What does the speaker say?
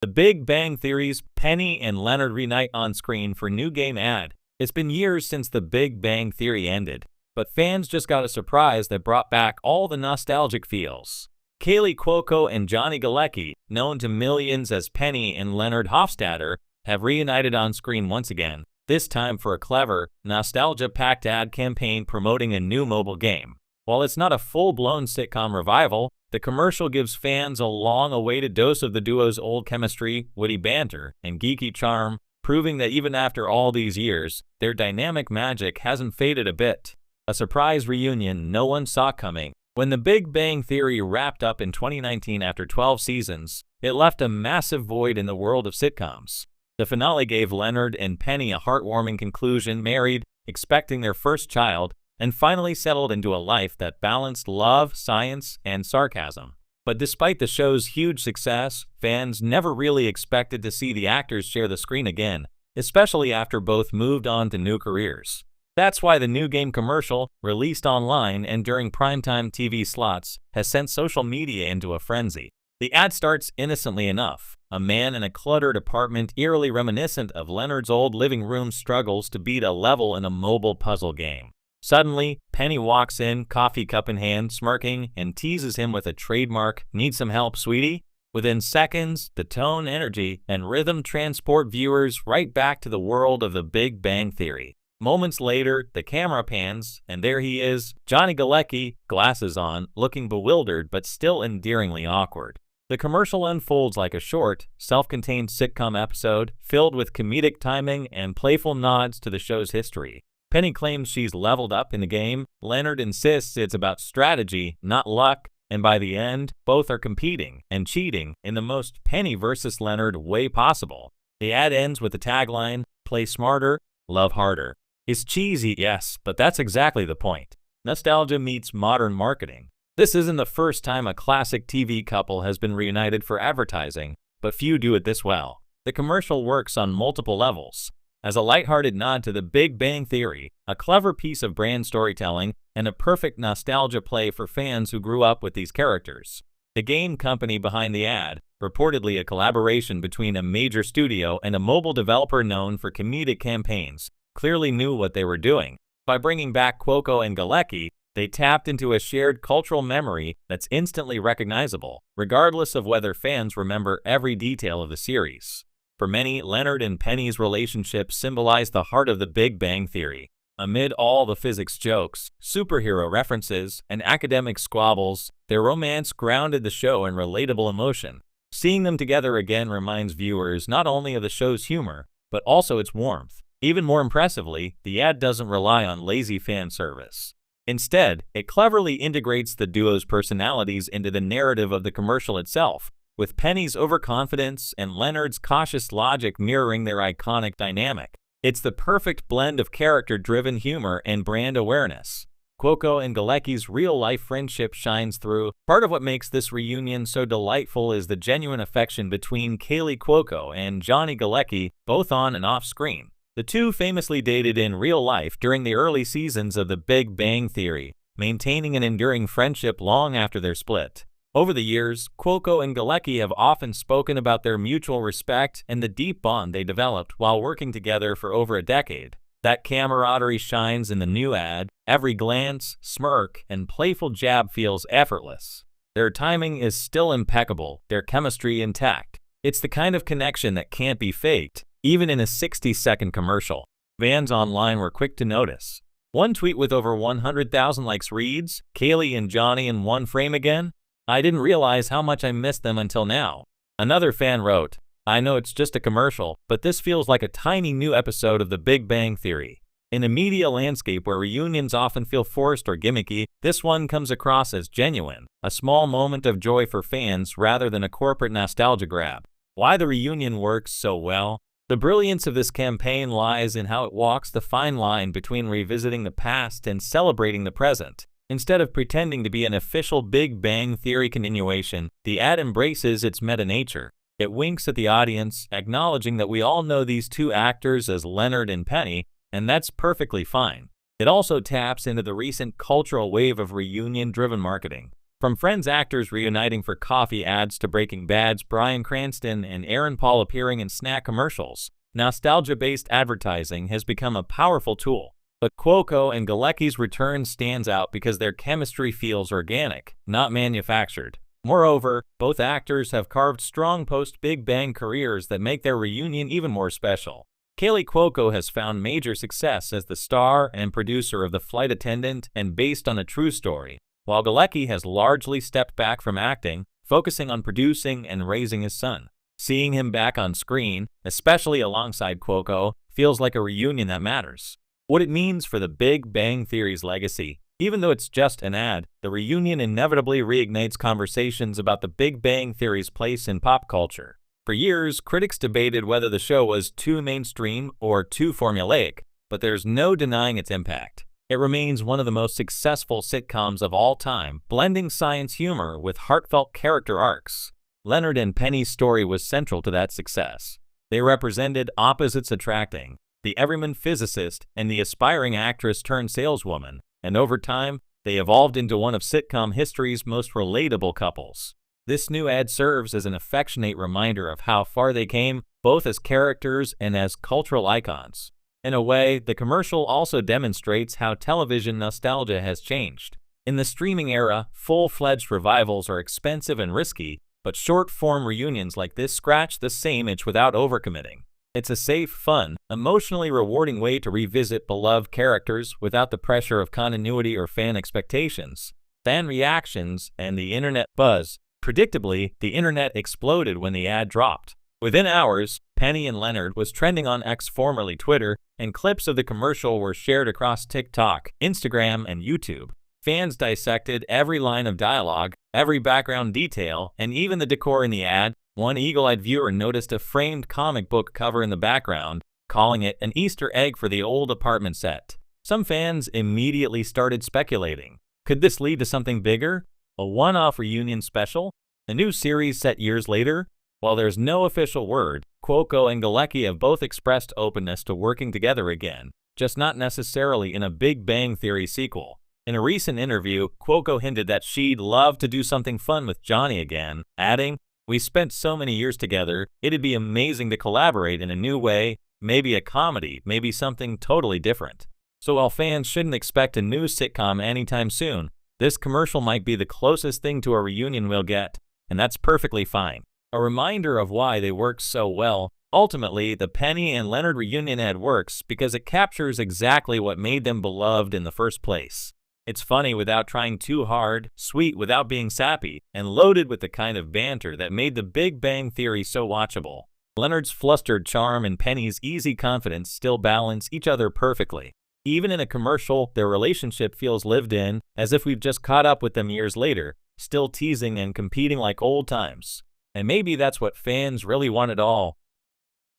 The Big Bang Theory's Penny and Leonard reunite on screen for new game ad. It's been years since The Big Bang Theory ended, but fans just got a surprise that brought back all the nostalgic feels. Kaylee Cuoco and Johnny Galecki, known to millions as Penny and Leonard Hofstadter, have reunited on screen once again, this time for a clever, nostalgia-packed ad campaign promoting a new mobile game. While it's not a full-blown sitcom revival, the commercial gives fans a long-awaited dose of the duo's old chemistry, witty banter, and geeky charm, proving that even after all these years, their dynamic magic hasn't faded a bit. A surprise reunion no one saw coming. When The Big Bang Theory wrapped up in 2019 after 12 seasons, it left a massive void in the world of sitcoms. The finale gave Leonard and Penny a heartwarming conclusion, married, expecting their first child, and finally settled into a life that balanced love, science, and sarcasm. But despite the show's huge success, fans never really expected to see the actors share the screen again, especially after both moved on to new careers. That's why the new game commercial, released online and during primetime TV slots, has sent social media into a frenzy. The ad starts innocently enough. A man in a cluttered apartment eerily reminiscent of Leonard's old living room struggles to beat a level in a mobile puzzle game. Suddenly, Penny walks in, coffee cup in hand, smirking, and teases him with a trademark, "Need some help, sweetie?" Within seconds, the tone, energy, and rhythm transport viewers right back to the world of The Big Bang Theory. Moments later, the camera pans, and there he is, Johnny Galecki, glasses on, looking bewildered but still endearingly awkward. The commercial unfolds like a short, self-contained sitcom episode, filled with comedic timing and playful nods to the show's history. Penny claims she's leveled up in the game, Leonard insists it's about strategy, not luck, and by the end, both are competing and cheating in the most Penny versus Leonard way possible. The ad ends with the tagline, "Play smarter, love harder." It's cheesy, yes, but that's exactly the point. Nostalgia meets modern marketing. This isn't the first time a classic TV couple has been reunited for advertising, but few do it this well. The commercial works on multiple levels. As a lighthearted nod to The Big Bang Theory, a clever piece of brand storytelling, and a perfect nostalgia play for fans who grew up with these characters. The game company behind the ad, reportedly a collaboration between a major studio and a mobile developer known for comedic campaigns, clearly knew what they were doing. By bringing back Cuoco and Galecki, they tapped into a shared cultural memory that's instantly recognizable, regardless of whether fans remember every detail of the series. For many, Leonard and Penny's relationship symbolized the heart of The Big Bang Theory. Amid all the physics jokes, superhero references, and academic squabbles, their romance grounded the show in relatable emotion. Seeing them together again reminds viewers not only of the show's humor, but also its warmth. Even more impressively, the ad doesn't rely on lazy fan service. Instead, it cleverly integrates the duo's personalities into the narrative of the commercial itself, with Penny's overconfidence and Leonard's cautious logic mirroring their iconic dynamic. It's the perfect blend of character-driven humor and brand awareness. Cuoco and Galecki's real-life friendship shines through. Part of what makes this reunion so delightful is the genuine affection between Kaylee Cuoco and Johnny Galecki, both on and off screen. The two famously dated in real life during the early seasons of The Big Bang Theory, maintaining an enduring friendship long after their split. Over the years, Cuoco and Galecki have often spoken about their mutual respect and the deep bond they developed while working together for over a decade. That camaraderie shines in the new ad. Every glance, smirk, and playful jab feels effortless. Their timing is still impeccable, their chemistry intact. It's the kind of connection that can't be faked, even in a 60-second commercial. Fans online were quick to notice. One tweet with over 100,000 likes reads, "Kaylee and Johnny in one frame again? I didn't realize how much I missed them until now." Another fan wrote, "I know it's just a commercial, but this feels like a tiny new episode of The Big Bang Theory." In a media landscape where reunions often feel forced or gimmicky, this one comes across as genuine, a small moment of joy for fans rather than a corporate nostalgia grab. Why the reunion works so well? The brilliance of this campaign lies in how it walks the fine line between revisiting the past and celebrating the present. Instead of pretending to be an official Big Bang Theory continuation, the ad embraces its meta-nature. It winks at the audience, acknowledging that we all know these two actors as Leonard and Penny, and that's perfectly fine. It also taps into the recent cultural wave of reunion-driven marketing. From Friends actors reuniting for coffee ads to Breaking Bad's Bryan Cranston and Aaron Paul appearing in snack commercials, nostalgia-based advertising has become a powerful tool. But Cuoco and Galecki's return stands out because their chemistry feels organic, not manufactured. Moreover, both actors have carved strong post-Big Bang careers that make their reunion even more special. Kaley Cuoco has found major success as the star and producer of The Flight Attendant and Based on a True Story, while Galecki has largely stepped back from acting, focusing on producing and raising his son. Seeing him back on screen, especially alongside Cuoco, feels like a reunion that matters. What it means for the Big Bang Theory's legacy. Even though it's just an ad, the reunion inevitably reignites conversations about the Big Bang Theory's place in pop culture. For years, critics debated whether the show was too mainstream or too formulaic, but there's no denying its impact. It remains one of the most successful sitcoms of all time, blending science humor with heartfelt character arcs. Leonard and Penny's story was central to that success. They represented opposites attracting, the everyman physicist and the aspiring actress turned saleswoman, and over time, they evolved into one of sitcom history's most relatable couples. This new ad serves as an affectionate reminder of how far they came, both as characters and as cultural icons. In a way, the commercial also demonstrates how television nostalgia has changed. In the streaming era, full-fledged revivals are expensive and risky, but short-form reunions like this scratch the same itch without overcommitting. It's a safe, fun, emotionally rewarding way to revisit beloved characters without the pressure of continuity or fan expectations. Fan reactions and the internet buzz. Predictably, the internet exploded when the ad dropped. Within hours, Penny and Leonard was trending on X, formerly Twitter, and clips of the commercial were shared across TikTok, Instagram, and YouTube. Fans dissected every line of dialogue, every background detail, and even the decor in the ad. One eagle-eyed viewer noticed a framed comic book cover in the background, calling it an Easter egg for the old apartment set. Some fans immediately started speculating. Could this lead to something bigger? A one-off reunion special? A new series set years later? While there's no official word, Cuoco and Galecki have both expressed openness to working together again, just not necessarily in a Big Bang Theory sequel. In a recent interview, Cuoco hinted that she'd love to do something fun with Johnny again, adding, "We spent so many years together, it'd be amazing to collaborate in a new way, maybe a comedy, maybe something totally different." So while fans shouldn't expect a new sitcom anytime soon, this commercial might be the closest thing to a reunion we'll get, and that's perfectly fine. A reminder of why they work so well. Ultimately, the Penny and Leonard reunion ad works because it captures exactly what made them beloved in the first place. It's funny without trying too hard, sweet without being sappy, and loaded with the kind of banter that made the Big Bang Theory so watchable. Leonard's flustered charm and Penny's easy confidence still balance each other perfectly. Even in a commercial, their relationship feels lived in, as if we've just caught up with them years later, still teasing and competing like old times. And maybe that's what fans really wanted all